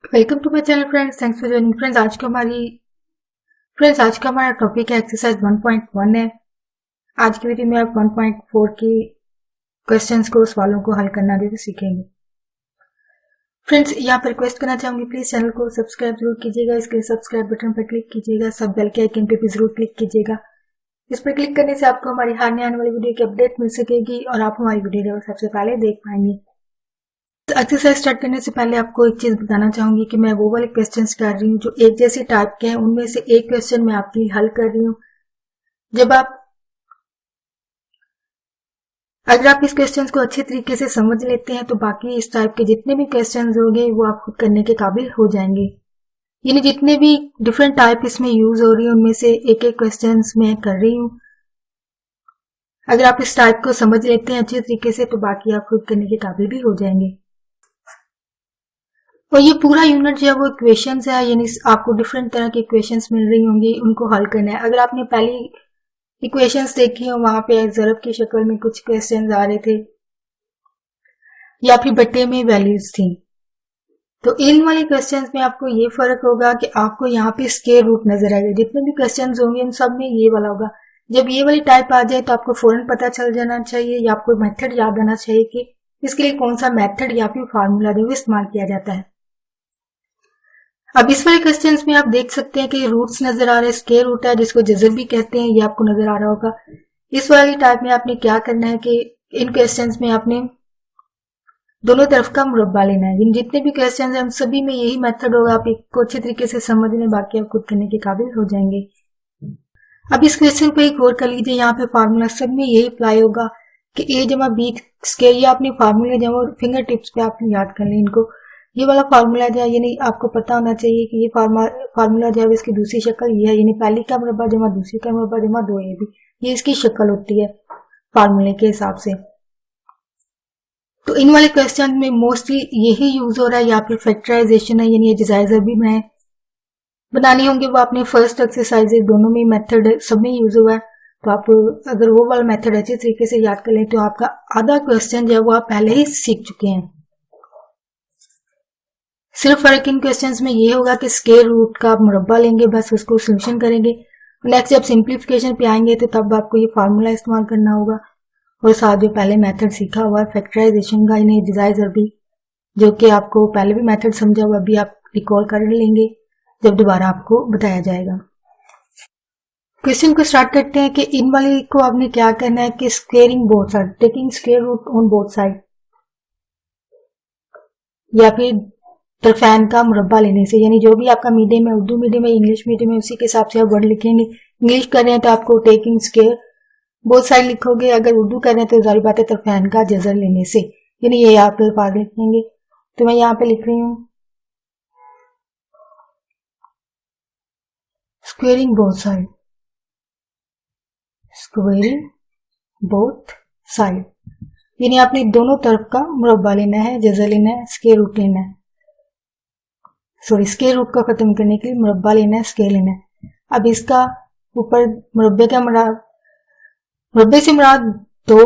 Welcome to my channel friends. Thanks for joining friends. आज का हमारा टॉपिक है एक्सरसाइज 1.1 है। आज की वीडियो में आप 1.4 की क्वेश्चंस को सवालों को हल करना भी सीखेंगे। फ्रेंड्स, यहाँ पर रिक्वेस्ट करना चाहूंगी, प्लीज चैनल को सब्सक्राइब जरूर कीजिएगा। इसके लिए सब्सक्राइब बटन पर क्लिक कीजिएगा, सब बेल के आइकन पे भी जरूर क्लिक कीजिएगा। इस पर क्लिक करने से आपको हमारी आने वाली वीडियो की अपडेट मिल सकेगी और आप हमारी वीडियो सबसे पहले देख पाएंगे। एक्सरसाइज स्टार्ट करने से पहले आपको एक चीज बताना चाहूंगी कि मैं वो वाले क्वेश्चंस कर रही हूँ जो एक जैसे टाइप के हैं। उनमें से एक क्वेश्चन मैं आपके लिए हल कर रही हूँ। अगर आप इस क्वेश्चन को अच्छे तरीके से समझ लेते हैं तो बाकी इस टाइप के जितने भी क्वेश्चन होंगे वो आप खुद करने के काबिल हो जाएंगे। यानी जितने भी डिफरेंट टाइप इसमें यूज हो रही है उनमें से एक एक क्वेश्चन मैं कर रही हूँ। अगर आप इस टाइप को समझ लेते हैं अच्छे तरीके से तो बाकी आप खुद करने के काबिल भी हो जाएंगे। और ये पूरा यूनिट जो है वो इक्वेशंस है, यानी आपको डिफरेंट तरह की इक्वेशंस मिल रही होंगी, उनको हल करना है। अगर आपने पहली इक्वेशंस देखी हो वहां पे ज़रब की शक्ल में कुछ क्वेश्चंस आ रहे थे या फिर बट्टे में वैल्यूज थी, तो इन वाले क्वेश्चंस में आपको ये फर्क होगा कि आपको यहाँ पे स्क्वायर रूट नजर आएगा। जितने भी क्वेश्चंस होंगे उन सब में ये वाला होगा। जब ये वाली टाइप आ जाए तो आपको फौरन पता चल जाना चाहिए या आपको मेथड याद आना चाहिए कि इसके लिए कौन सा मेथड या फिर फार्मूला जो इस्तेमाल किया जाता है। अब इस वाले क्वेश्चंस में आप देख सकते हैं कि रूट्स नजर आ रहे हैं, स्क्वायर रूट है जिसको जजर भी कहते हैं, ये आपको नजर आ रहा होगा। इस वाली टाइप में आपने क्या करना है कि इन क्वेश्चंस में आपने दोनों तरफ का मुरब्बा लेना है। इन जितने भी क्वेश्चंस हैं उन सभी में यही मेथड होगा। आप इसको अच्छे तरीके से समझ लें, बाकी आप खुद करने के काबिल हो जाएंगे। अब इस क्वेश्चन को एक और कर लीजिए। यहाँ पे फार्मूला सब में यही अप्लाई होगा कि a जमा बी स्क्वायर, या अपने फार्मूले जमा फिंगर टिप्स पे आप याद कर लें इनको। ये वाला फार्मूला जो है यानी आपको पता होना चाहिए कि ये फार्मूला जो है इसकी दूसरी शक्ल ये है, यानी पहली का मुरब्बा जमा दूसरी का मुरब्बा जमा 2ab, ये इसकी शक्ल होती है फार्मूले के हिसाब से। तो इन वाले क्वेश्चन में मोस्टली यही यूज हो रहा है, या फिर फैक्टराइजेशन है, यानी एक्सरसाइज भी बनानी होंगे वो आपने फर्स्ट एक्सरसाइज दोनों में मेथड सब में यूज हुआ है। तो आप अगर वो वाला मेथड अच्छे तरीके से याद कर लें तो आपका आधा क्वेश्चन जो है वो आप पहले ही सीख चुके हैं। सिर्फ फर्क इन क्वेश्चंस में ये होगा कि स्क्वायर रूट का आप मुरब्बा लेंगे, बस उसको सोल्यूशन करेंगे। नेक्स्ट जब सिंप्लीफिकेशन पे आएंगे तो तब आपको ये फार्मूला इस्तेमाल करना होगा और साथ जो पहले मेथड सीखा हुआ है फैक्टराइजेशन का, यानी डिजाइजर भी, जो कि आपको पहले भी मेथड समझा हुआ अभी आप रिकॉल कर लेंगे जब दोबारा आपको बताया जाएगा। क्वेश्चन को स्टार्ट करते हैं कि इन वाले को आपने क्या करना है कि squaring both side, taking square root on both side, या फिर तरफैन का मुरब्बा लेने से, यानी जो भी आपका मीडियम है, उर्दू मीडियम है, इंग्लिश मीडियम है, उसी के हिसाब से आप वर्ड लिखेंगे। इंग्लिश कर रहे हैं तो आपको टेकिंग स्क्वायर बोथ साइड लिखोगे, अगर उर्दू कर रहे हैं तो जारी बात है तरफैन का जजर लेने से, यानी ये आप अल्फाज लिखेंगे। तो मैं यहाँ पे लिख रही हूँ squaring both side, squaring both side, यानी आपने दोनों तरफ का मुरब्बा लेना है, जजर लेना है, स्क्वायर रूट लेना है, सॉरी स्क्वायर रूट को खत्म करने के लिए मुरब्बा लेना है, स्क्वायर लेना है। अब इसका ऊपर मुरब्बे का मुरब्बे से मुराद 2,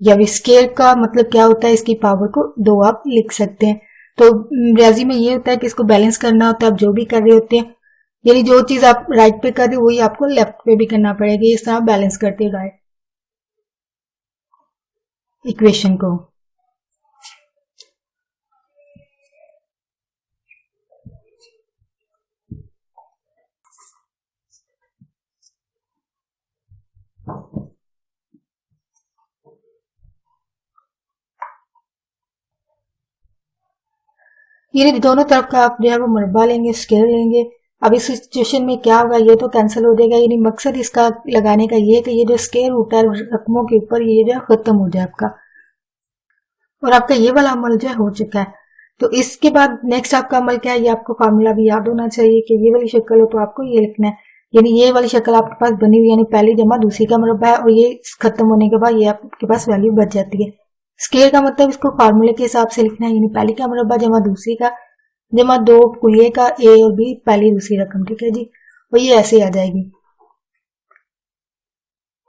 या स्क्वायर का मतलब क्या होता है, इसकी पावर को 2 आप लिख सकते हैं। तो रियाजी में ये होता है कि इसको बैलेंस करना होता है। आप जो भी कर रहे होते हैं, यानी जो चीज आप राइट पे कर रहे हो वही आपको लेफ्ट पे भी करना पड़ेगा, इस तरह बैलेंस करते हुए इक्वेशन को। ये दोनों तरफ का आप जो है वो मुरब्बा लेंगे, स्क्वायर लेंगे। अब इस सिचुएशन में क्या होगा, ये तो कैंसिल हो जाएगा, यानी मकसद इसका लगाने का ये है कि ये जो स्क्वायर रूट है रकमों के ऊपर ये जो खत्म हो जाए आपका, और आपका ये वाला अमल जो हो चुका है। तो इसके बाद नेक्स्ट आपका अमल क्या है, ये आपको फार्मूला भी याद होना चाहिए कि ये वाली शक्ल हो तो आपको ये लिखना है, यानी ये वाली शक्ल आपके पास बनी हुई, यानी पहली जमा दूसरी का मुरब्बा है, और ये खत्म होने के बाद ये आपके पास वैल्यू बच जाती है। स्क्वायर का मतलब इसको फार्मूले के हिसाब से लिखना है, यानी पहली का मुरब्बा जमा दूसरी का जमा 2 कुलिये का ए और बी पहली दूसरी रकम, ठीक है जी, और ये ऐसे आ जाएगी।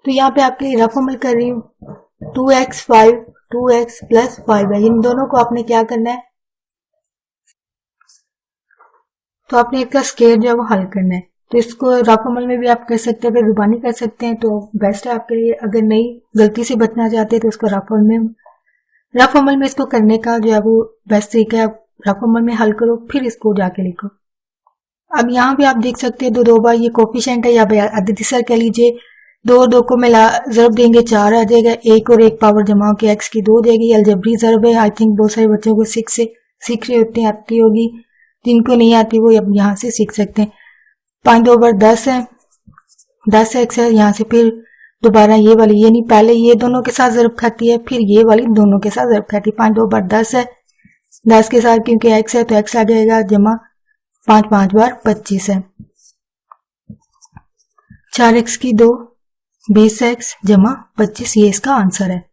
तो यहाँ पे आपके लिए रफ अमल कर रही हूँ 2x 5 2x प्लस 5 है, इन दोनों को आपने क्या करना है तो आपने इसका स्क्वायर जो है वो हल करना है। तो इसको रफ अमल में भी आप कर सकते हैं, अगर जुबानी कर सकते हैं तो बेस्ट है आपके लिए। अगर नहीं गलती से बचना चाहते हैं तो इसको रफ अमल में इसको करने का जो है वो बेस्ट तरीका है। आप रफ अमल में हल करो फिर इसको जाके लिखो। अब यहाँ भी आप देख सकते हैं दो बार ये कोफिशिएंट है या अददी सर कह लीजिए, दो को मिला जरब देंगे 4 आ जाएगा, 1 और 1 पावर जमा के x की 2 देगी। अलजबरी जरब है, आई थिंक बहुत सारे बच्चों को सीख रहे होते हैं, आती होगी, जिनको नहीं आती वो अब यहाँ से सीख सकते हैं। 5 2 बार 10 है, 10x है, यहाँ से फिर दोबारा ये वाली, ये नहीं पहले ये दोनों के साथ जरब खाती है, फिर ये वाली दोनों के साथ जरब खाती है। 5 2 बार 10 है, 10 के साथ क्योंकि x है तो x आ जाएगा, जमा 5 5 बार 25 है, 4x की 2 20x जमा 25, ये इसका आंसर है।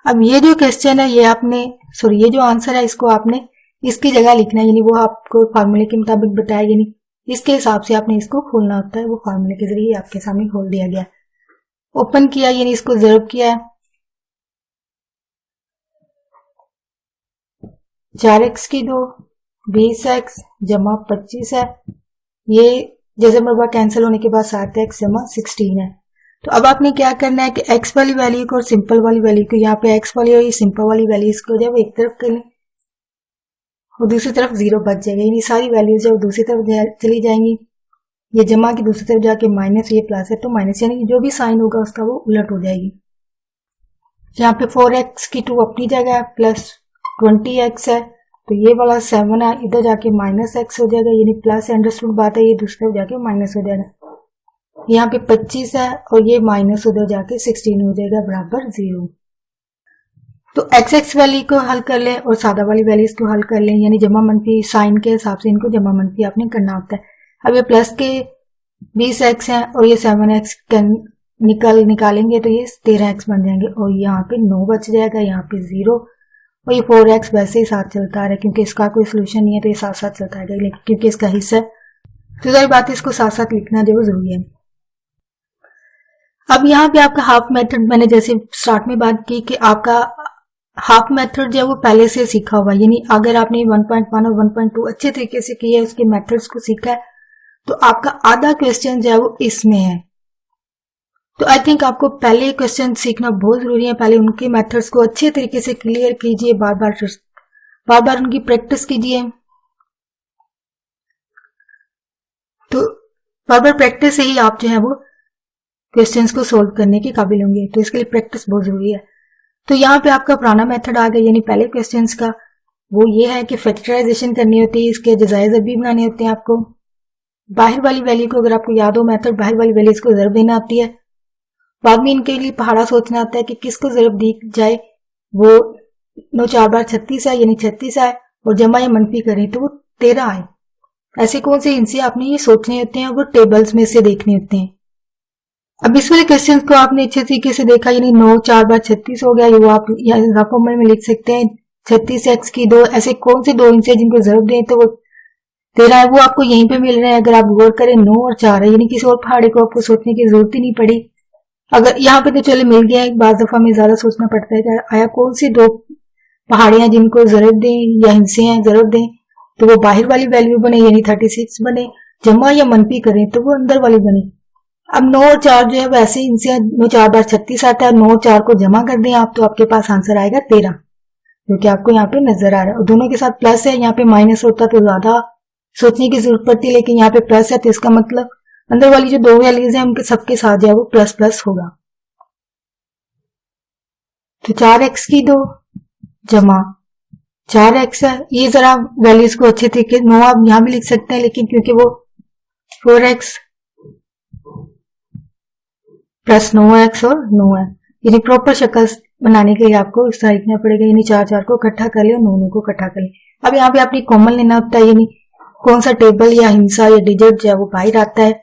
अब ये जो क्वेश्चन है ये ये जो आंसर है इसको आपने इसकी जगह लिखना है, यानी वो आपको फार्मूले के मुताबिक बताया, यानी इसके हिसाब से आपने इसको खोलना होता है। वो फार्मूले के जरिए आपके सामने खोल दिया गया, ओपन किया यानी इसको जरब किया है। 4x की 2 20x जमा 25 है, ये जैसे मरबा कैंसिल होने के बाद 7x जमा 16 है। तो अब आपने क्या करना है कि x वाली वैल्यू को और सिंपल वाली वैल्यू को, यहाँ पे x वाली और ये सिंपल वाली वैल्यू इसको जब एक तरफ कर लें और दूसरी तरफ 0 बच जाएगा, यानी सारी वैल्यूज जब दूसरी तरफ चली जाएंगी, ये जमा की दूसरी तरफ जाके माइनस, ये प्लस है तो माइनस, यानी जो भी साइन होगा उसका वो उलट हो जाएगी। यहाँ पे 4x की 2 अपनी जगह है, प्लस 20x है, तो ये वाला 7 है, इधर जाके माइनस x हो जाएगा, यानी प्लस अंडरस्टूड बात है, ये दूसरी तरफ जाके माइनस हो जाएगा। यहाँ पे 25 है और ये माइनस उधर जाके 16 हो जाएगा बराबर 0। तो x वैल्यू को हल कर लें और सादा वाली वैल्यू को हल कर लें, यानी जमा मनफी साइन के हिसाब से इनको जमा मनफी आपने करना होता है। अब ये प्लस के 20x है और ये 7x निकालेंगे तो ये 13x बन जाएंगे और यहाँ पे 9 बच जाएगा, यहाँ पे 0 और ये 4x वैसे ही साथ चलता आ रहा है क्योंकि इसका कोई सोल्यूशन नहीं है तो ये साथ साथ चलता है, लेकिन क्योंकि इसका हिस्सा है तो सारी बात इसको साथ साथ लिखना जो जरूरी है। अब यहाँ पे आपका हाफ मेथड, मैंने जैसे स्टार्ट में बात की कि आपका हाफ मेथड जो है वो पहले से सीखा हुआ, यानी अगर आपने 1.1 और 1.2 अच्छे तरीके से किया है, उसके मेथड्स को सीखा है, तो आपका आधा क्वेश्चन जो है वो इसमें है। तो आई थिंक आपको पहले क्वेश्चन सीखना बहुत जरूरी है, पहले उनके मेथड्स को अच्छे तरीके से क्लियर कीजिए, बार बार उनकी प्रैक्टिस कीजिए। तो बार बार प्रैक्टिस से ही आप जो है वो क्वेश्चंस को सोल्व करने के काबिल होंगे, तो इसके लिए प्रैक्टिस बहुत जरूरी है। तो यहाँ पे आपका पुराना मेथड आ गया, यानी पहले क्वेश्चंस का, वो ये है कि फैक्टराइजेशन करनी होती है, इसके जजाए ज़रब भी बनाने होते हैं आपको। बाहर वाली वैल्यू को, अगर आपको याद हो मेथड, बाहर वाली वैल्यूज को ज़रब देना आती है। बाद में इनके लिए पहाड़ा सोचना आता है कि किसको ज़रब दी जाए, वो 9 4 बार 36 है, यानी 36 आए और जमा या मनफी करें तो वो 13 आए। ऐसे कौन से हिस्से आपने ये सोचने होते हैं, वो टेबल्स में से देखने होते हैं। अब इस वाले क्वेश्चन को आपने अच्छे तरीके से देखा, यानी 9 4 बार 36 हो गया, ये वो आप रफ अमल में लिख सकते हैं। 36x की 2, ऐसे कौन से 2 हिस्से जिनको ज़रब दें तो वो 13 है, वो आपको यहीं पे मिल रहे हैं। अगर आप गौर करें 9 और 4 है, यानी किसी और पहाड़े को आपको सोचने की जरूरत ही नहीं पड़ी। अगर यहाँ पे तो चले मिल गया, एक बार दफा में ज्यादा सोचना पड़ता है कि आया कौन सी 2 पहाड़ियां जिनको ज़रब दें या हिस्से हैं ज़रब दें तो वो बाहर वाली वैल्यू बने, यानी 36 बने, जमा या मनफी करें तो वो अंदर वाली बने। अब 9 और 4 जो है वैसे इनसे 9 4 बार 36 आता है, 9 और 4 को जमा कर दें आप तो आपके पास आंसर आएगा 13, जो कि आपको यहाँ पे नजर आ रहा है। और दोनों के साथ प्लस है, यहाँ पे माइनस होता तो ज्यादा सोचने की जरूरत पड़ती, लेकिन यहाँ पे प्लस है तो इसका मतलब अंदर वाली जो 2 वैल्यूज है उनके सबके साथ जो है वो प्लस प्लस होगा। तो 4x की 2 जमा 4x है, ये जरा वैल्यूज को अच्छे तरीके 9 आप यहाँ भी लिख सकते हैं, लेकिन क्योंकि वो 4x प्लस 9x और 9 है, यानी प्रॉपर शक्ल बनाने के लिए आपको इस तरह लिखना पड़ेगा, यानी 4 4 को इकट्ठा कर ले और 9 9 को इकट्ठा कर ले। अब यहाँ पे आपने कॉमन लेना होता है, यानी कौन सा टेबल या हिंसा या डिजिट जो है वो बाहर आता है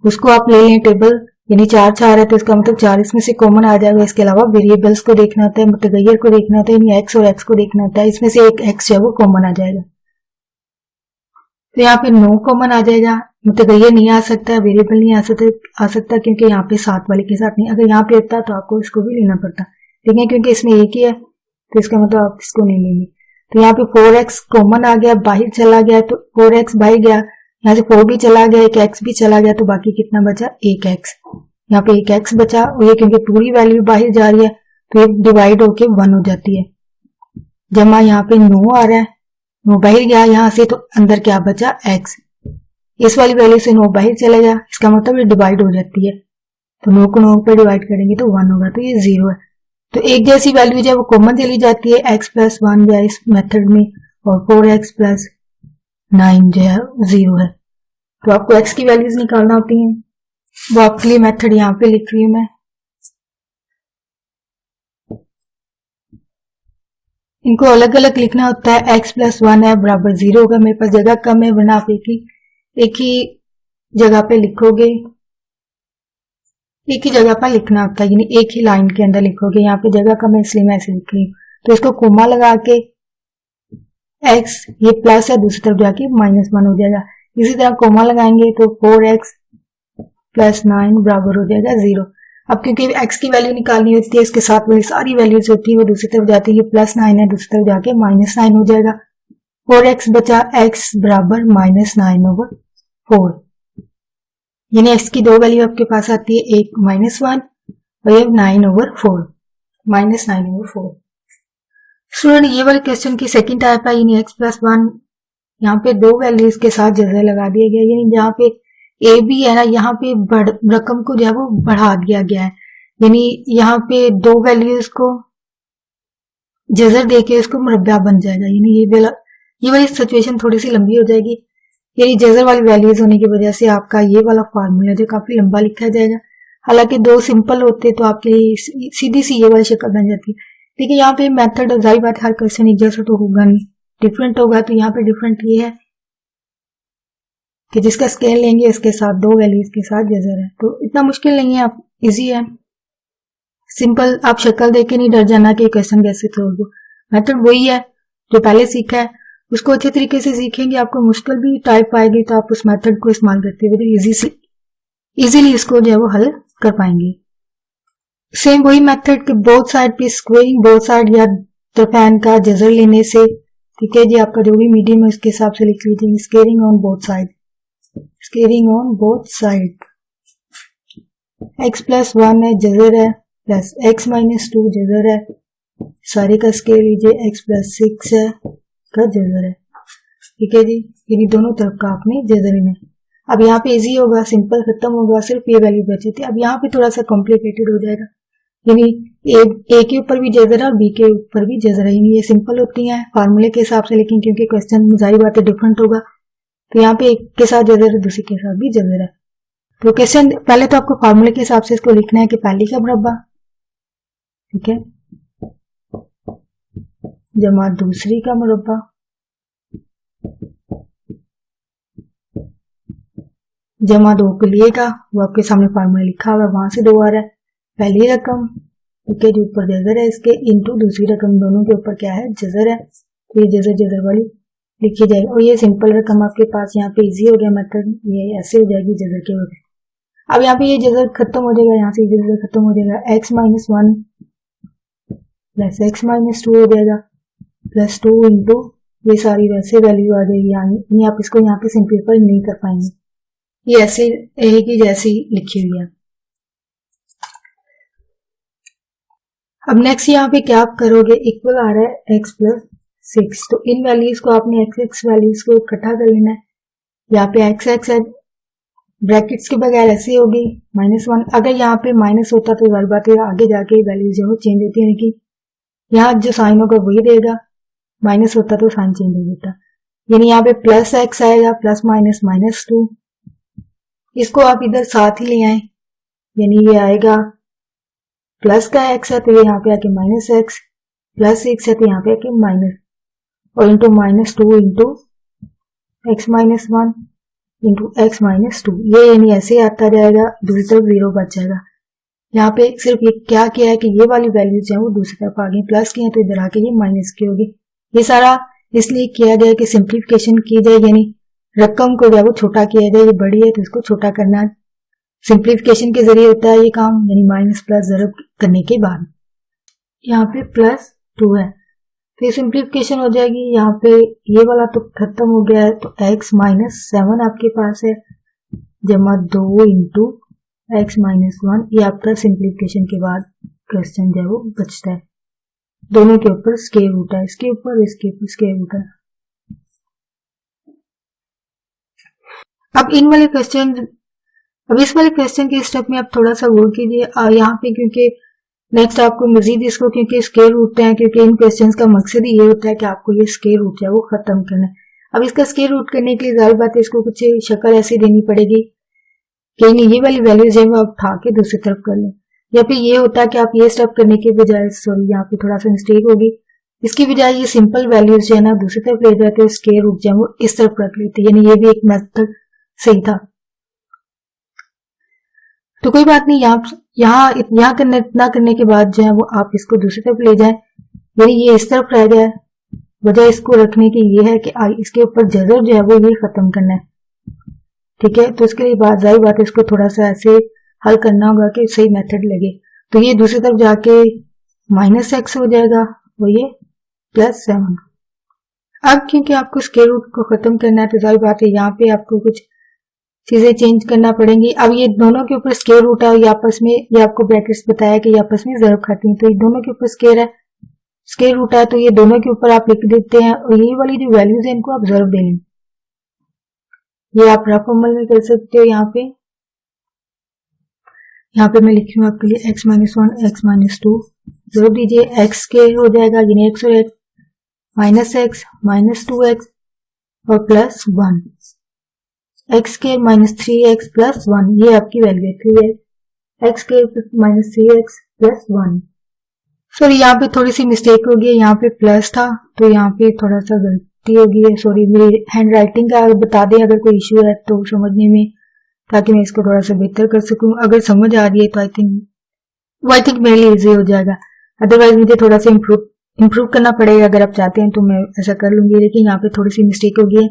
उसको आप ले लें टेबल, यानी 4 4 है तो इसका मतलब 4 इसमें से कॉमन आ जाएगा। इसके अलावा वेरिएबल्स को देखना होता है, मुतगय्यर को देखना होता है, यानी x और x को देखना होता है, इसमें से एक x जो है वो कॉमन आ जाएगा। तो यहाँ पे 9 कॉमन आ जाएगा, मुतगय्यर नहीं आ सकता, वेरिएबल नहीं आ सकता क्योंकि यहाँ पे 7 वाले के साथ नहीं। अगर यहाँ पे होता तो आपको इसको भी लेना पड़ता, लेकिन क्योंकि इसमें एक ही है तो इसका मतलब आप इसको नहीं लेंगे। तो यहाँ पे 4x कॉमन आ गया, बाहर चला गया तो 4x बाहर गया, यहाँ से 4 भी चला गया, एक x भी चला गया, तो बाकी कितना बचा, 1x। यहाँ पे 1x बचा, और ये क्योंकि पूरी वैल्यू बाहर जा रही है तो ये डिवाइड होके 1 हो जाती है। जमा यहाँ पे 9 आ रहा है, 9 बाहर गया यहाँ से, तो अंदर क्या बचा, x। इस वाली वैल्यू से 9 बाहर चलेगा, इसका मतलब ये डिवाइड हो जाती है, तो 9 को 9 पे डिवाइड करेंगे तो 1 होगा, तो ये 0 है। तो एक जैसी वैल्यू जो है वो कॉमन चली जाती है, x प्लस 1 जो है इस मेथड में, और 4x प्लस 9 जो है 0 है। तो आपको x की वैल्यूज निकालना होती हैं, वो आपके लिए मेथड यहाँ पे लिख रही हूँ मैं। इनको अलग अलग लिखना होता है, x प्लस 1 है बराबर 0 होगा, मेरे पास जगह कम है, वरना आप एक ही जगह पे लिखोगे, एक ही जगह पर लिखना होता है, यानी एक ही लाइन के अंदर लिखोगे। यहाँ पे जगह कम है इसलिए मैं ऐसे लिख रही हूँ। तो इसको कोमा लगा के x ये प्लस है, दूसरी तरफ जाके -1 हो जाएगा। इसी तरह कोमा लगाएंगे तो 4x प्लस 9 बराबर हो जाएगा 0। अब क्योंकि x की वैल्यू निकालनी होती है, इसके साथ वाली सारी वैल्यूज होती है वो दूसरी तरफ जाती है, ये +9 है, दूसरी तरफ जाके -9 हो जाएगा। 4x बचा, x बराबर -9/4, यानी x की दो वैल्यू आपके पास आती है, एक -1 और ये 9/4, -9/4। स्टूडेंट ये वाले क्वेश्चन की सेकंड टाइप है, यानी x प्लस 1, यहाँ पे दो वैल्यूज के साथ जज़र लगा दिया गया, यानी जहाँ पे a भी है ना, यहाँ पे रकम को जो है वो बढ़ा दिया गया है, यानी यहाँ पे दो वैल्यूज को जज़र देके उसको मुरब्बा बन जाएगा, यानी ये वाली सिचुएशन थोड़ी सी लंबी हो जाएगी, यानी जज़र वाली वैल्यूज होने की वजह से आपका ये वाला फार्मूला जो काफी लंबा लिखा जाएगा। हालांकि दो सिंपल होते तो आपके लिए सीधी सी ये वाली शक्ल बन जाती, लेकिन यहाँ पे मेथड जाहिर बात हर क्वेश्चन एक जैसा तो होगा नहीं, डिफरेंट होगा। तो यहाँ पे डिफरेंट ये है कि जिसका स्केल लेंगे उसके साथ दो वैल्यूज के साथ जज़र है, तो इतना मुश्किल नहीं है, आप इजी है, सिंपल। आप शक्ल देख के नहीं डर जाना कि क्वेश्चन कैसे सोल्व हो, मेथड वही है जो पहले सीखा है, उसको अच्छे तरीके से सीखेंगे। आपको मुश्किल भी टाइप आएगी तो आप उस मेथड को इस्तेमाल करते हुए इजीली इसको जो है वो हल कर पाएंगे। सेम वही मेथड के बोथ साइड पे स्क्वेयरिंग बोथ साइड या तरफैन का जज़र लेने से, ठीक है जी, आपका जो भी मीडियम है उसके हिसाब से लिख लीजिए, squaring on both side, squaring on both side. x plus 1 है जज़र है, प्लस x माइनस 2 जज़र है, सारे का स्केल लीजिए, x प्लस 6 है का जज़र है, ठीक है जी, यानी दोनों तरफ का आपने जज़र लेना है। अब यहाँ पे इजी होगा, सिंपल खत्म होगा, सिर्फ ये वैल्यू बची थी। अब यहाँ पे थोड़ा सा कॉम्प्लिकेटेड हो जाएगा, यानी ए के ऊपर भी जज़र है और बी के ऊपर भी जज़र है, यानी ये सिंपल होती हैं फार्मूले के हिसाब से, लेकिन क्योंकि क्वेश्चन जाहिर बात है डिफरेंट होगा, तो यहाँ पे एक के साथ जज़र है, दूसरे के साथ भी जज़र है। तो क्वेश्चन पहले तो आपको फार्मूले के हिसाब से इसको लिखना है कि पहली का मुरब्बा, ठीक है, जमा दूसरी का मुरब्बा, जमा दो के लिए का, वो आपके सामने फार्मूला लिखा हुआ है, वहां से 2 आ रहा है, पहली रकम, ठीक है, जो ऊपर जज़र है इसके, इनटू दूसरी रकम, दोनों के ऊपर क्या है, जज़र है, तो ये जज़र वाली लिखी जाएगी। और ये सिंपल रकम आपके पास यहाँ पे इजी हो गया मेथड, ये ऐसे हो जाएगी जज़र के वजह। अब यहाँ पे ये जज़र खत्म हो जाएगा, यहाँ से जज़र खत्म हो जाएगा, x minus 1 plus x minus 2 हो जाएगा, प्लस 2 इंटू ये सारी वैसे वैल्यू आ जाएगी, यानी आप इसको यहाँ पे सिंप्लीफाई नहीं कर पाएंगे, ये ऐसे रहेगी जैसी लिखी हुई है। अब नेक्स्ट यहाँ पे क्या आप करोगे, इक्वल आ रहा है x प्लस 6, तो इन वैल्यूज को आपने x वैल्यूज को इकट्ठा कर लेना है। यहाँ पे x है, ब्रैकेट्स के बगैर ऐसे होगी -1, अगर यहाँ पे माइनस होता तो जाहिर बात है आगे जाके वैल्यूज जो चेंज होती है, कि यहाँ जो साइन होगा वही देगा, माइनस होता तो साइन चेंज हो जाता, यानी यहाँ पे प्लस x आएगा, प्लस माइनस -2, इसको आप इधर साथ ही ले आए, यानी ये आएगा प्लस का x है तो ये यहाँ पे आके -x, प्लस 6 है तो यहाँ पे आके माइनस, और into -2 into x minus 1 into x minus 2, ये यानी ऐसे आता जाएगा, दूसरी तरफ 0 बच जाएगा। यहाँ पे सिर्फ ये क्या किया है कि ये वाली वैल्यूज है वो दूसरी तरफ आ गई, प्लस की है तो इधर आके ये माइनस की होगी। ये सारा इसलिए किया गया कि सिंप्लीफिकेशन की जाए, यानी रकम को जब वो छोटा किया जाए, ये बड़ी है तो इसको छोटा करना सिंप्लीफिकेशन के जरिए होता है ये काम, यानी माइनस प्लस ज़रब करने के बाद। यहाँ पे +2 है तो ये सिंप्लीफिकेशन हो जाएगी। यहाँ पे ये वाला तो खत्म हो गया है, तो x माइनस 7 आपके पास है जमा 2 इंटू एक्स माइनस 1। ये आपका सिंप्लीफिकेशन के बाद क्वेश्चन जो है वो बचता है। दोनों के ऊपर स्क्वायर रूट है, इसके ऊपर स्क्वायर रूट है। अब इस वाले क्वेश्चन के स्टेप में आप थोड़ा सा गौर कीजिए। यहाँ पे क्योंकि नेक्स्ट आपको मजीद इसको क्योंकि स्क्वायर रूट है, क्योंकि इन क्वेश्चंस का मकसद ही ये होता है कि आपको ये स्क्वायर रूट है वो खत्म करना है। अब इसका स्क्वायर रूट करने के लिए जाहिर बात है इसको कुछ शक्ल ऐसी देनी पड़ेगी कि नहीं ये वाली वैल्यूज है वो आप उठा के दूसरी तरफ कर लें, या फिर ये होता है कि आप ये स्टेप करने के बजाय, सॉरी यहाँ पे थोड़ा सा मिस्टेक होगी, इसकी बजाय ये सिंपल वैल्यूज जो है ना दूसरी तरफ ले जाते हैं, स्क्वायर रूट जो है वो इस तरफ रख लेते हैं, यानी ये भी एक मेथड सही था। तो कोई बात नहीं, यहाँ इतना करने के बाद जो है वो आप इसको दूसरी तरफ ले जाएं, यानी ये इस तरफ रह जाए। वजह इसको रखने की ये है कि इसके ऊपर जजर जो है वो ये खत्म करना है, ठीक है। तो इसके लिए जाहिर बात है इसको थोड़ा सा ऐसे हल करना होगा कि सही मेथड लगे। तो ये दूसरी तरफ जाके माइनस एक्स हो जाएगा और ये प्लस 7। अब क्योंकि आपको स्क्वायर रूट को खत्म करना है तो जाहिर बात है यहाँ पे आपको कुछ चीजें चेंज करना पड़ेंगी। अब ये दोनों के ऊपर स्क्वायर रूट है, ये आपस में, ये आपको ब्रैकेट्स बताया कि ये आपस में ज़रब खाती हैं, तो ये दोनों के ऊपर स्क्वायर रूट है, तो ये दोनों के ऊपर आप लिख देते हैं और ये वाली जो वैल्यूज है इनको आप ज़रब दे लें। ये आप रफ अमल में कर सकते हो। यहाँ पे मैं लिखी हूँ आपके लिए x माइनस 1 x माइनस 2 ज़रब दीजिए, x स्क्वायर हो जाएगा यानी x और x माइनस 2x और plus 1, x square minus 3x plus 1, ये आपकी वैल्यू है 3x, x square minus 3x plus 1। Sorry यहाँ पे थोड़ी सी मिस्टेक हो गई, यहाँ पे प्लस था तो यहाँ पे थोड़ा सा गलती हो गई है, सॉरी मेरी हैंड राइटिंग का बता दें अगर कोई इशू है तो समझने में, ताकि मैं इसको थोड़ा सा बेहतर कर सकूं। अगर समझ आ रही है तो आई थिंक मेरे लिए इजी हो जाएगा, अदरवाइज मुझे थोड़ा सा इम्प्रूव करना पड़ेगा। अगर आप चाहते हैं तो मैं ऐसा कर लूंगी, लेकिन यहाँ पे थोड़ी सी मिस्टेक हो गई है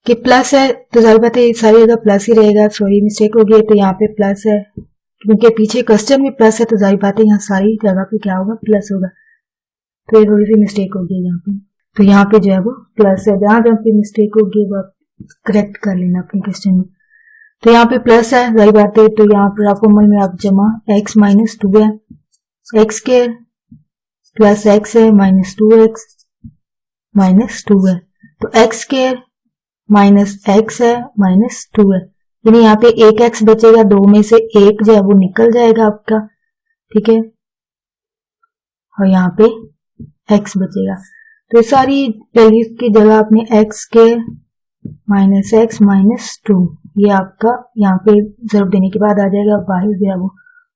कि प्लस है तो जाहिर बात है सारी जगह प्लस ही रहेगा। सॉरी मिस्टेक हो गई, तो यहाँ पे प्लस है क्योंकि पीछे क्वेश्चन में प्लस है तो जाहिर बात है यहाँ सारी जगह पे क्या होगा, प्लस होगा। तो ये थोड़ी सी मिस्टेक हो गई यहाँ पे, तो यहाँ पे जो है वो प्लस है। जहां जहां पे मिस्टेक होगी वो आप करेक्ट कर लेना अपने क्वेश्चन में। तो यहाँ पे प्लस है जाहिर बात है, तो यहाँ पर फॉर्मूल में आप जमा x माइनस 2 है, एक्स स्क्वायर प्लस x है माइनस 2x माइनस 2 है, तो एक्स स्क्वायर माइनस x है माइनस 2 है, यानी यहाँ पे एक x बचेगा, दो में से एक जो है वो निकल जाएगा आपका, ठीक है, और यहाँ पे x बचेगा। तो ये सारी वैल्यूज की जगह आपने x square minus x minus 2 ये आपका यहाँ पे ज़रब देने के बाद आ जाएगा। बाहर जो है वो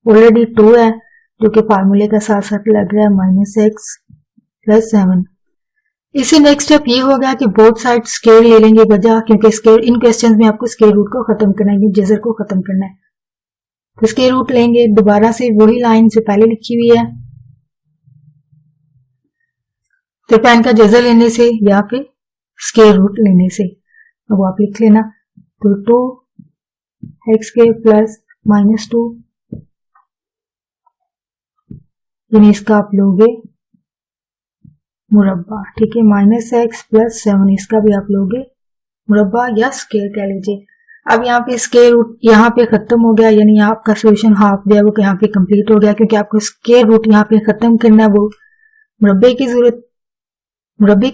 ऑलरेडी 2 है जो कि फार्मूले का साथ साथ लग रहा है माइनस x प्लस 7। इससे नेक्स्ट स्टेप ये होगा कि बोथ साइड स्क्वायर ले लेंगे बजा, क्योंकि स्क्वायर इन क्वेश्चंस में आपको स्क्वायर रूट को खत्म करना है, जजर को खत्म करना है। तो स्क्वायर रूट लेंगे दोबारा से वही लाइन जो पहले लिखी हुई है, तो पैन का जजर लेने से या फिर स्क्वायर रूट लेने से, अब आप लिख लेना। तो 2 एक्स स्क्वायर प्लस माइनस 2, यानी इसका आप लोगे मुरब्बा, ठीक है, माइनस एक्स प्लस 7 इसका भी आप लोगे मुरब्बा या स्क्वायर कह लीजिए। अब यहाँ पे स्क्वायर रूट यहाँ पे खत्म हो गया, यानी आपका सोल्यूशन हाफ जो है वो यहाँ पे कंप्लीट हो गया, क्योंकि आपको स्क्वायर रूट यहाँ पे खत्म करना है, वो मुरब्बे की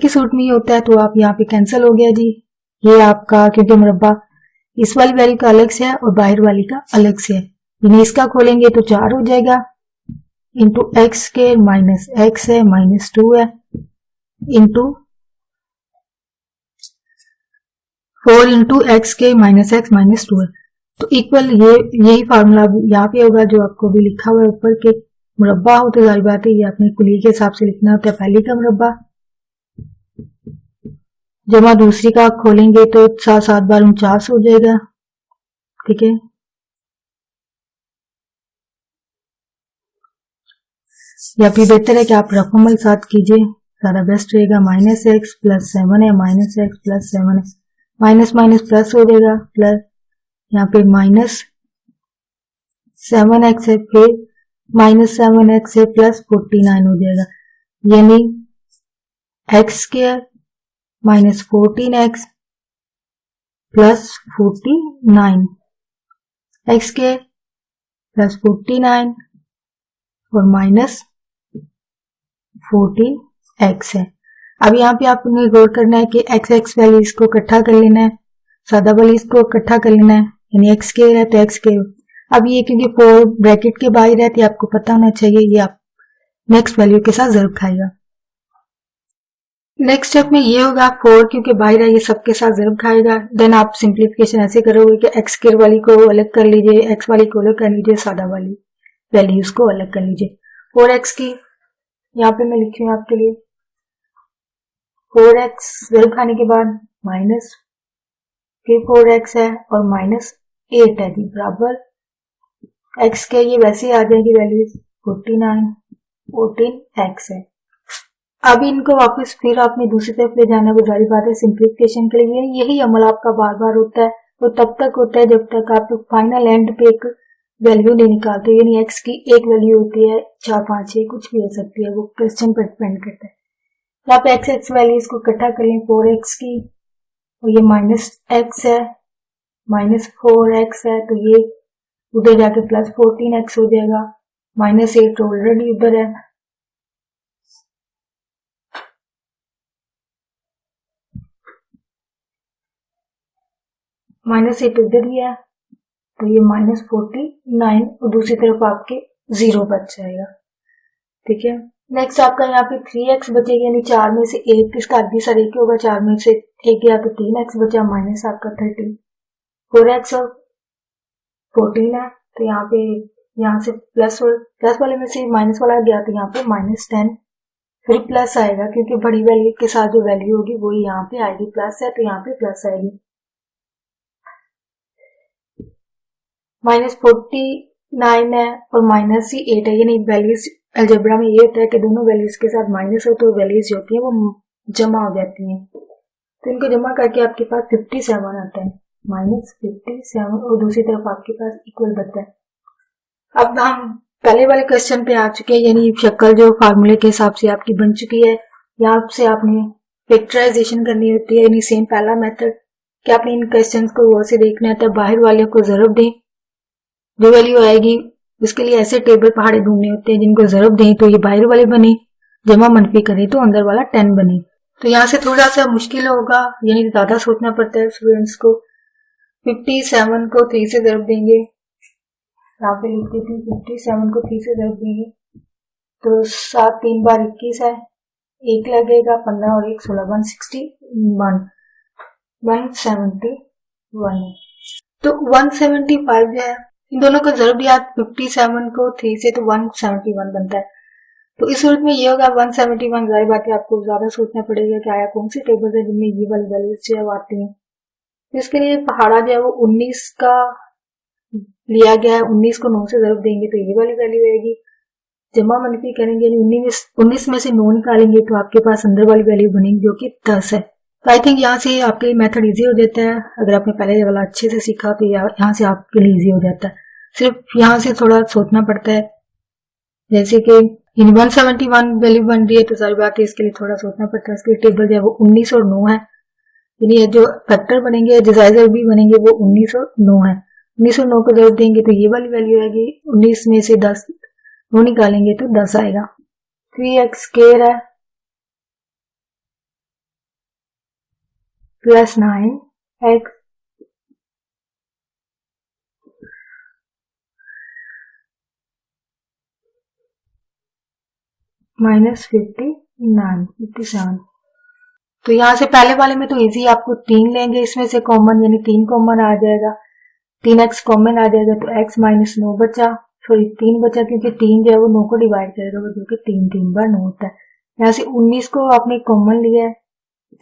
सूरत में ही होता है। तो आप यहाँ पे कैंसिल हो गया जी, ये आपका क्योंकि मुरब्बा इस वाली वैल्यू का अलग से है और बाहर वाली का अलग से है, यानी इसका खोलेंगे तो 4 हो जाएगा into x square minus x है माइनस 2 है इंटू 4 इंटू एक्स के माइनस एक्स माइनस 2 है। तो इक्वल यही फार्मूला यहाँ पे होगा जो आपको भी लिखा हुआ है ऊपर के, मुरब्बा हो तो जाहिर बात है ये अपने कुली के हिसाब से लिखना होता है, पहले का मुरब्बा जमा दूसरी का खोलेंगे तो 7 बार 49 हो जाएगा, ठीक है। या फिर बेहतर है कि आप रकमल साथ कीजिए, ज़्यादा बेस्ट रहेगा। माइनस एक्स प्लस 7 है, माइनस एक्स प्लस 7 है, माइनस माइनस प्लस हो जाएगा, प्लस यहाँ पे माइनस 7x है, फिर माइनस 7x है प्लस 49 हो जाएगा, यानी x square minus 14x plus 49, x square plus 49 और माइनस 14x है। अब यहाँ पे आपने गौर करना है कि एक्स एक्स वैल्यूज को इकट्ठा कर लेना है, सादा वैल्यूज को इकट्ठा कर लेना है, यानी एक्स स्क्वायर है तो एक्स स्क्वायर। अब ये क्योंकि 4 ब्रैकेट के बाहर है तो आपको पता होना चाहिए ये आप नेक्स्ट वैल्यू के साथ ज़रूर खाएगा। नेक्स्ट स्टेप में ये होगा 4 क्योंकि बाहर है ये सबके साथ ज़रूर खाएगा। देन आप सिंप्लीफिकेशन ऐसे करोगे कि एक्स स्क्वायर वाली को अलग कर लीजिए, एक्स वाली को अलग कर लीजिए, सादा वाली वैल्यूज को अलग कर लीजिए। 4x की यहाँ पे मैं लिखी हूँ आपके लिए, 4x ज़रूर खाने के बाद माइनस फिर 4x है और माइनस 8 है जी बराबर x के ये वैसे ही आ जाएगी वैल्यूज 49 14x है। अब इनको वापस फिर आपने दूसरी तरफ ले जाना है, जारी बात है सिंप्लीफिकेशन के लिए। यही अमल आपका बार बार होता है, वो तब तक होता है जब तक आप फाइनल एंड पे एक वैल्यू नहीं निकालते, यानी x की एक वैल्यू होती है 4 5 6 कुछ भी हो सकती है, वो क्वेश्चन पर डिपेंड करता है। यहाँ पे एक्स एक्स वैल्यूज को इकट्ठा कर लें 4x की और ये माइनस x है माइनस 4x है तो ये उधर जाके प्लस 14x हो जाएगा, माइनस 8 ऑलरेडी उधर है, माइनस 8 उधर ही है तो ये माइनस 49 और दूसरी तरफ आपके 0 बच जाएगा। ठीक है, नेक्स्ट आपका यहाँ पे 3x बचेगा, यानी 4 में से 1 इसका आधी सर 1 होगा, 4 में से 1 गया तो 3x बचा माइनस आपका 13, 4x और 14 है तो यहाँ पे यहाँ से प्लस वाले में से माइनस वाला गया तो यहाँ पे माइनस 10 फिर प्लस आएगा क्योंकि बड़ी वैल्यू के साथ जो वैल्यू होगी वही यहाँ पे आएगी, प्लस है तो यहाँ पे प्लस आएगी। माइनस 49 है और माइनस ही 8 है, यानी वैल्यूज अलजेब्रा में ये होता है कि दोनों वैल्यूज के साथ माइनस हो तो वैल्यूज जो होती है वो जमा हो जाती हैं, तो इनको जमा करके आपके पास 57 आता है, माइनस 57 और दूसरी तरफ आपके पास इक्वल बचता है। अब हम पहले वाले क्वेश्चन पे आ चुके हैं, यानी शक्ल जो फार्मूले के हिसाब से आपकी बन चुकी है। यहाँ से आपने फैक्टराइजेशन करनी होती है, यानी सेम पहला मेथड कि आपने इन क्वेश्चन को गौर से देखना है, बाहर वाले को ज़रूर दें, जो वैल्यू आएगी उसके लिए ऐसे टेबल पहाड़े ढूंढने होते हैं जिनको ज़रूर दें तो ये बाहर वाले बने, जमा मनफी करें तो अंदर वाला 10 बने। तो यहाँ से थोड़ा सा मुश्किल होगा, यानी ज़्यादा सोचना पड़ता है स्टूडेंट्स को। 57 को 3 से ज़रूर देंगे, यहाँ पे लिखती थी 57 को 3 से ज़रूर देंगे तो 7 3 बार 21 है, 1 लगेगा 15 और 1 16 161 171 तो 175 जो है इन दोनों को जरूर दिया 57 को 3 से तो 171 बनता है। तो इस सूरत में ये होगा 171, जाहिर बात है आपको ज्यादा सोचना पड़ेगा कि आया कौन सी टेबल है जिनमें ये वाली वैल्यूज जो है वो आती हैं। तो इसके लिए पहाड़ा जो है वो 19 का लिया गया है, 19 को 9 से जरूर देंगे तो ये वाली वैल्यू आएगी, जमा मनफी करेंगे यानी 19 में से 9 निकालेंगे तो आपके पास अंदर वाली वैल्यू बनेगी जो कि 10 है। तो आई थिंक यहाँ से आपके लिए मेथड इजी हो जाता है, अगर आपने पहले वाला अच्छे से सीखा तो यहाँ से आपके लिए इजी हो जाता है। सिर्फ यहाँ से थोड़ा सोचना पड़ता है, जैसे कि इन 171 वैल्यू बन रही है तो सारी बात है इसके लिए थोड़ा सोचना पड़ता है। इसके लिए टेबल जो है वो 19 और 9 है, यानी जो फैक्टर बनेंगे डिसाइजर भी बनेंगे वो 19 और 9 है। 19 और 9 को जरूर देंगे तो ये वाली वैल्यू आएगी, 19 में से 10 9 निकालेंगे तो 10 आएगा। 3x स्क्वायर है प्लस 9x माइनस 57। तो यहाँ से पहले वाले में तो इजी आपको 3 लेंगे, इसमें से कॉमन यानी 3 कॉमन आ जाएगा, 3x कॉमन आ जाएगा तो x माइनस 9 बचा, सॉरी 3 बचा क्योंकि 3 जो है वो 9 को डिवाइड करेगा जो कि 3 बार 9 होता है। यहाँ से 19 को आपने कॉमन लिया है,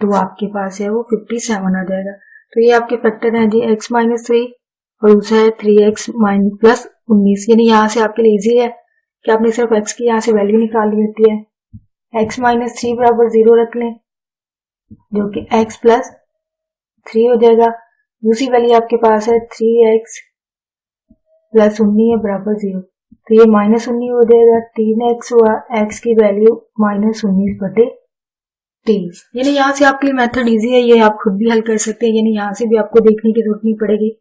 तो आपके पास है वो 57 आ जाएगा। तो ये आपके फैक्टर है जी x माइनस 3 और दूसरा है 3x माइनस प्लस 19, यानी यहाँ से आपके लिए इजी है कि आपने सिर्फ x की यहाँ से वैल्यू निकालनी होती है। x माइनस 3 बराबर 0 रख लें जो कि x प्लस 3 हो जाएगा। दूसरी वैल्यू आपके पास है 3x प्लस 19 बराबर 0, तो ये -19 हो जाएगा, 3x हुआ, x की वैल्यू -19/23। यानी यहाँ से आपके लिए मेथड इजी है, ये आप खुद भी हल कर सकते हैं, यानी यहाँ से भी आपको देखने की जरूरत नहीं पड़ेगी।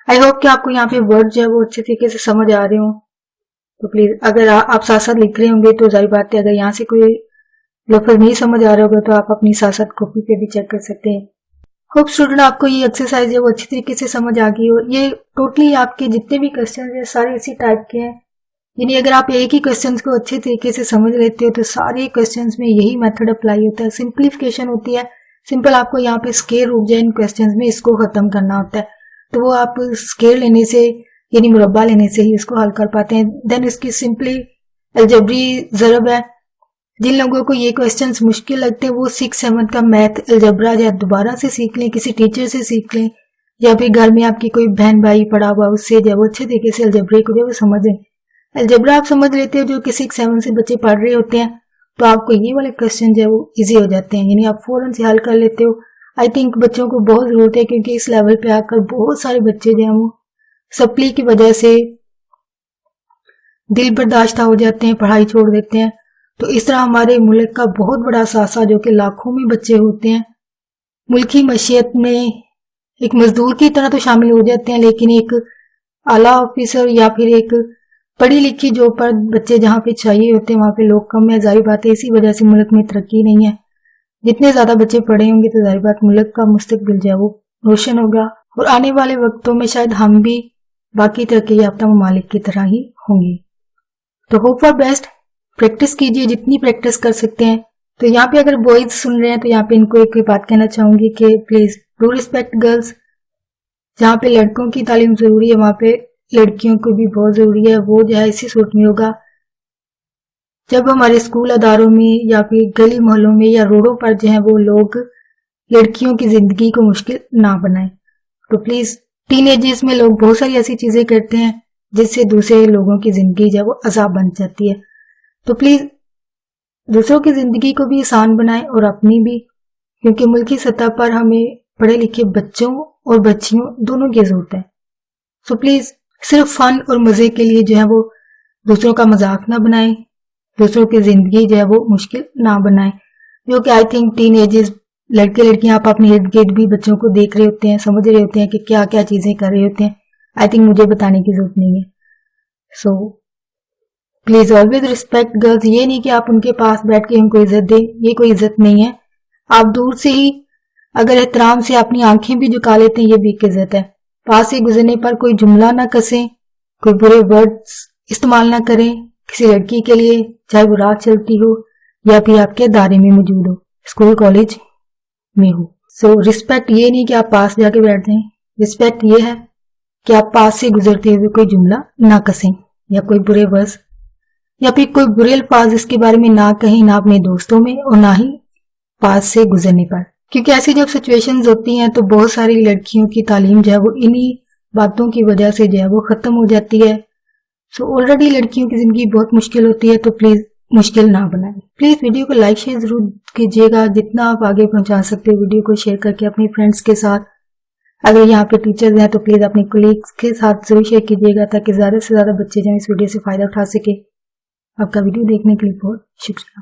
आई होप कि आपको यहाँ पे वर्ड जो है वो अच्छे तरीके से समझ आ रहे हो। तो प्लीज अगर आप साथ साथ लिख रहे होंगे तो जाहिर बात है, अगर यहाँ से कोई लफ्ज नहीं समझ आ रहा होगा तो आप अपनी साथ साथ कॉपी पे भी चेक कर सकते हैं। होप स्टूडेंट आपको ये एक्सरसाइज है वो अच्छी तरीके से समझ आ गई हो। ये टोटली आपके जितने भी क्वेश्चन है सारे इसी टाइप के हैं, यानी अगर आप एक ही क्वेश्चन को अच्छे तरीके से समझ लेते हो तो सारे क्वेश्चन में यही मेथड अप्लाई होता है, सिंप्लीफिकेशन होती है। सिंपल आपको यहाँ पे स्केयर रुक जाए इन क्वेश्चन में, इसको खत्म करना होता है, तो वो आप स्केयर लेने से यानी मुरब्बा लेने से ही इसको हल कर पाते हैं। देन इसकी सिंपली अलजबरी ज़रब है। जिन लोगों को ये क्वेश्चंस मुश्किल लगते हैं वो 6-7 का मैथ अलजबरा या दोबारा से सीख लें, किसी टीचर से सीख लें, या फिर घर में आपकी कोई बहन भाई पढ़ा हुआ उससे जो वो अच्छे तरीके से अलजबरे को जो वो समझ लें। अलजबरा आप समझ लेते हो जो कि 6-7 से बच्चे पढ़ रहे होते हैं, तो आपको ये वाले क्वेश्चन जो है वो इजी हो जाते हैं, यानी आप फौरन से हल कर लेते हो। आई थिंक बच्चों को बहुत जरूरत है, क्योंकि इस लेवल पे आकर बहुत सारे बच्चे जो है वो सप्ली की वजह से दिल बर्दाश्त हो जाते हैं, पढ़ाई छोड़ देते हैं। तो इस तरह हमारे मुल्क का बहुत बड़ा सासा जो कि लाखों में बच्चे होते हैं, मुल्की मशीयत में एक मजदूर की तरह तो शामिल हो जाते हैं, लेकिन एक आला ऑफिसर या फिर एक पढ़ी लिखी जो पर बच्चे जहाँ पे चाहिए होते हैं वहां पे लोग कम है। जाहिर बात है इसी वजह से मुल्क में तरक्की नहीं है। जितने ज्यादा बच्चे पढ़े होंगे तो जाहिर बात मुल्क का मुस्तकबिल जो है वो रोशन होगा, और आने वाले वक्तों में शायद हम भी बाकी तरक्की याफ्ता ममालिक की तरह ही होंगे। तो होप फॉर बेस्ट, प्रैक्टिस कीजिए जितनी प्रैक्टिस कर सकते हैं। तो यहाँ पे अगर बॉयज सुन रहे हैं तो यहाँ पे इनको एक बात कहना चाहूंगी कि प्लीज डू रिस्पेक्ट गर्ल्स। जहाँ पे लड़कों की तालीम जरूरी है वहां पे लड़कियों को भी बहुत जरूरी है। वो जो है इसी सूरत में होगा जब हमारे स्कूल अदारों में या फिर गली मोहल्लों में या रोडों पर जो है वो लोग लड़कियों की जिंदगी को मुश्किल ना बनाए। तो प्लीज टीनेजर्स में लोग बहुत सारी ऐसी चीजें करते हैं जिससे दूसरे लोगों की जिंदगी जो है वो अजाब बन जाती है। तो प्लीज दूसरों की जिंदगी को भी आसान बनाएं और अपनी भी, क्योंकि मुल्की सतह पर हमें पढ़े लिखे बच्चों और बच्चियों दोनों की जरूरत है। सो प्लीज सिर्फ फन और मजे के लिए जो है वो दूसरों का मजाक ना बनाएं, दूसरों की जिंदगी जो है वो मुश्किल ना बनाएं। जो कि आई थिंक टीन एजेस लड़के लड़कियां आप अपने इर्द गिर्द भी बच्चों को देख रहे होते हैं, समझ रहे होते हैं कि क्या क्या चीजें कर रहे होते हैं। आई थिंक मुझे बताने की जरूरत नहीं है। So please always respect girls. ये नहीं कि आप उनके पास बैठ के उनको इज्जत दें, ये कोई इज्जत नहीं है। आप दूर से ही अगर एहतराम से अपनी आंखें भी झुका लेते हैं ये भी एक इज्जत है। पास से गुजरने पर कोई जुमला ना कसें, कोई बुरे वर्ड्स इस्तेमाल ना करें किसी लड़की के लिए, चाहे वो रात चलती हो या फिर आपके दायरे में मौजूद हो, स्कूल कॉलेज में हो। सो रिस्पेक्ट ये नहीं कि आप पास जाके बैठ जाएं, रिस्पेक्ट ये है कि आप पास से गुजरते हुए कोई जुमला ना कसें या कोई बुरे वर्ड्स या फिर कोई बुरे अल्फाज इसके बारे में ना कहें, ना अपने दोस्तों में और ना ही पास से गुजरने पर। क्योंकि ऐसी जब सिचुएशंस होती हैं तो बहुत सारी लड़कियों की तालीम जो है वो इन्हीं बातों की वजह से जो है वो खत्म हो जाती है। सो ऑलरेडी लड़कियों की जिंदगी बहुत मुश्किल होती है, तो प्लीज मुश्किल ना बनाएं। प्लीज वीडियो को लाइक शेयर जरूर कीजिएगा, जितना आप आगे पहुंचा सकते हो वीडियो को शेयर करके अपने फ्रेंड्स के साथ। अगर यहाँ पे टीचर्स हैं तो प्लीज अपने कोलीग्स के साथ जरूर शेयर कीजिएगा ताकि ज्यादा से ज्यादा बच्चे जो इस वीडियो से फायदा उठा सके। आपका वीडियो देखने के लिए बहुत शुक्रिया।